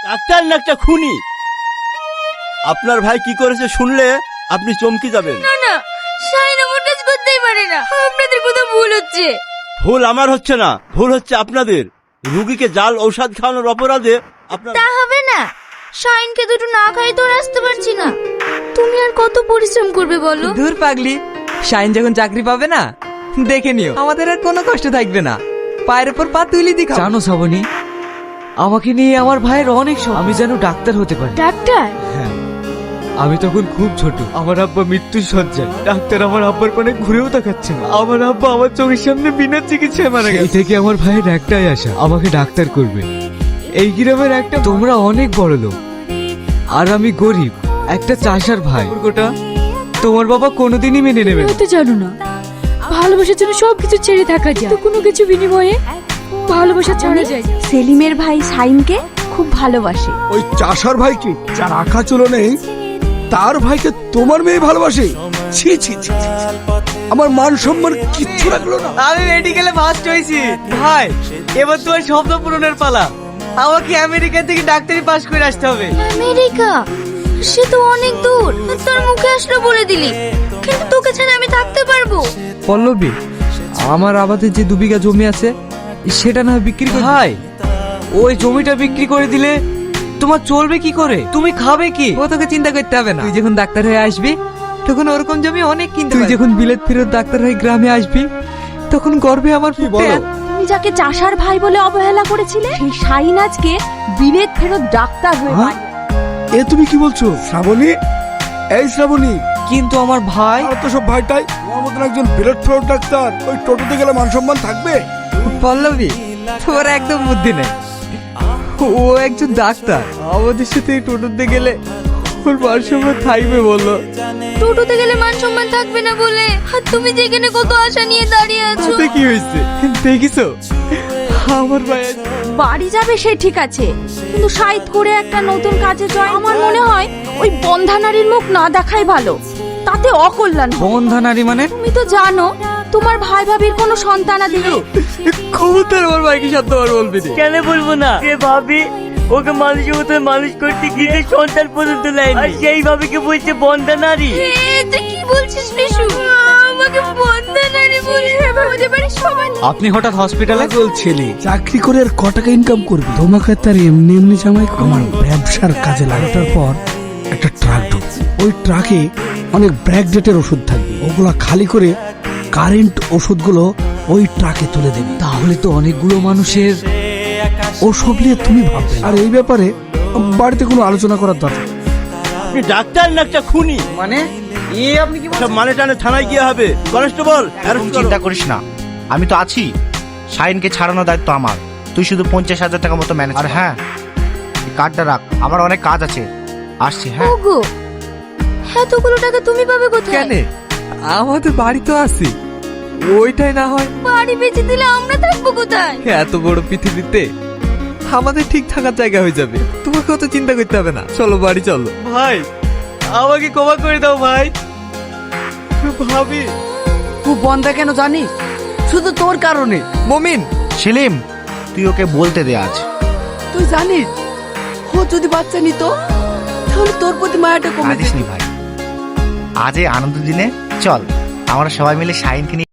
Doctor না একটা খুনি। আপনার ভাই কি করেছে শুনলে আপনি চমকে যাবেন। না না, শাহিন এমন কাজ করতেই পারে না। আপনাদের কোথাও ভুল হচ্ছে। ভুল আমার হচ্ছে না, ভুল হচ্ছে আপনাদের। রুগীকে জাল ঔষধ খাওয়ানোর অপরাধে আপনার। তা হবে না, শাহিনকে দুটো না খাই তো আর আসতে পারছি না। তুমি আর কত পরিশ্রম করবে বলো? দূর পাগলি, শাইন যখন চাকরি পাবে না, দেখে নিও আমাদের আর কোনো কষ্ট থাকবে না। পায়ের উপর পা তুলি দি। জানো শ্রাবণী, আমাকে নিয়ে আমার ভাইয়ের অনেক শখ। আমি যেন ডাক্তার হতে পারি। ডাক্তার? হ্যাঁ, আমি তখন খুব ছোট। আমার আব্বা মৃত্যুর শয্যায়। ডাক্তার আমার আব্বার পানে ঘুরেও তাকাচ্ছে না। আমার আব্বা আমার চোখের সামনে বিনা চিকিৎসায় মারা গেছে। এই থেকে আমার ভাইয়ের একটাই আশা, আমাকে ডাক্তার করবে। এই গ্রামের একটা। তোমরা অনেক বড় লোক আর আমি গরিব, একটা চাষার ভাই। গোটা তোমার বাবা কোনোদিনই মেনে নেবে না। হয়তো জানো না, ভালোবাসার জন্য সবকিছু ছেড়ে থাকা যায়, তো কোনো কিছু বিনিময়ে ভালোবাসা ছাড়া যায়। সেলিমের ভাই শাহিনকে খুব ভালোবাসে। ওই চাষার ভাইকে যার আঁকা চলো নেই, তার ভাইকে তোমার মেয়ে ভালোবাসে? ছি ছি ছি ছি। আমার মান সম্মান কিচ্ছু রাখলো না। আমি মেডিকেলে ফার্স্ট হয়েছি ভাই, এবার তোমার স্বপ্ন পূরণের পালা। আমাকে আমেরিকা থেকে ডাক্তারি পাস করে আসতে হবে। আমেরিকা? সে তো অনেক দূর। তোর মুখে আসলো বলে দিলি, কিন্তু তোকে ছাড়া আমি থাকতে পারবো? পল্লবী, আমার আবাদের যে 2 বিঘা জমি আছে সেটা না বিক্রি করে। ভাই, ওই জমিটা বিক্রি করে দিলে তোমার চলবে কি করে? তুমি খাবে কি? ও তোকে চিন্তা করতে হবে না। তুই যখন ডাক্তার হয়ে আসবি তখন ওরকম জমি অনেক কিনতে তুই পারবি। যখন বিলেত ফেরত ডাক্তার হয়ে গ্রামে আসবি তখন গর্বে আমার কি বলো? তুমি যাকে চাষার ভাই বলে অবহেলা করেছিলে, সেই শাহিন আজকে বিলেত ফেরত ডাক্তার হয়ে হ্যাঁ? এ তুমি কি বলছো শ্রাবণী? এই শ্রাবণী, কিন্তু আমার ভাই। আর তো সব ভাইটাই তোমার মতন একজন বিরাট ফেরত ডাক্তার ওই টোটোতে গেলে মান সম্মান থাকবে? পল্লবী, তোর একদম বুদ্ধি নেই। ও একজন ডাক্তার, আমাদের সাথে টোটোতে গেলে ওর মান সম্মান থাকবে বললো। টোটোতে গেলে মান সম্মান থাকবে না বলে, আর তুমি যেখানে কত আশা নিয়ে দাঁড়িয়ে আছো। তাতে কি হয়েছে দেখিছো? আমার ভাই আজ বাড়ি যাবে সে ঠিক আছে, কিন্তু সাইড করে একটা নতুন কাজে জয়েন। আমার মনে হয় ওই বন্ধা নারীর মুখ না দেখাই ভালো, তাতে অকল্যাণ হবে। বন্ধা নারী মানে? তুমি তো জানো তোমার ভাই ভাবির কোনো সন্তানাদি নেই। ক্ষমতার আমার ভাইকে সাধ্যবার বলবি না। কেন বলবো না? যে ভাবি ওকে মানুষের মতো মানুষ করতে গিয়ে সন্তান পর্যন্ত লাইনি, আর সেই ভাবিকে বলছে বন্ধা নারী। তুই কি বলছিস বিশু? আমাকে বন্ধা নারী বলে আমাদের বাড়ি সবাই। আপনি হঠাৎ হসপিটালে? পাগল ছেলে, চাকরি করে আর ক টাকা ইনকাম করবি? তোমাকে তার এমনি এমনি জামাই করে। আমার ব্যবসার কাজে লাগাটার পর একটা ট্রাক ঢুকবে। ওই ট্রাকে অনেক ব্র্যাকডেটের ওষুধ থাকবে, ওগুলা খালি করে কারেন্ট ওষুধগুলো ওই ট্রাকে তুলে দেবে। তাহলে তো অনেকগুলো মানুষের। ওসব নিয়ে তুমি ভাববে। আর এই ব্যাপারে বাড়িতে কোনো আলোচনা করার দরকার নেই। আপনি ডাক্তার না একটা খুনি। মানে আপনি কি সব মানে টানে থানায় গিয়ে হবে। কনস্টেবল অ্যারেস্ট করো। চিন্তা করিস না, আমি তো আছি। শাহিনকে ছাড়ানোর দায়িত্ব আমার। তুই শুধু 50,000 টাকা মতো ম্যানেজ। আর হ্যাঁ, এই কার্ডটা রাখ, আমার অনেক কাজ আছে, আসছি। হ্যাঁ, ওগো, এতগুলো টাকা তুমি পাবে কোথায়? কেন, আমাদের বাড়ি তো আছে, ওইটাই না হয়। বাড়ি বেচে দিলে আমরা থাকবো কোথায়? এত বড় পৃথিবীতে আমাদের ঠিক থাকার জায়গা হয়ে যাবে। তোমাকে অত চিন্তা করতে হবে না, চলো বাড়ি চলো। ভাই, আমাকে ক্ষমা করে দাও ভাই। ভাবি, খুব বন্ধা কেন জানিস? শুধু তোর কারণে। মমিন, সেলিম, তুই ওকে বলতে দে আজ। তুই জানিস ও যদি বাচ্চা নিত তাহলে তোর প্রতি মায়াটা কমে কাঁদিস নি ভাই, আজ এই আনন্দ দিনে চল আমরা সবাই মিলে শাহিনকে নিয়ে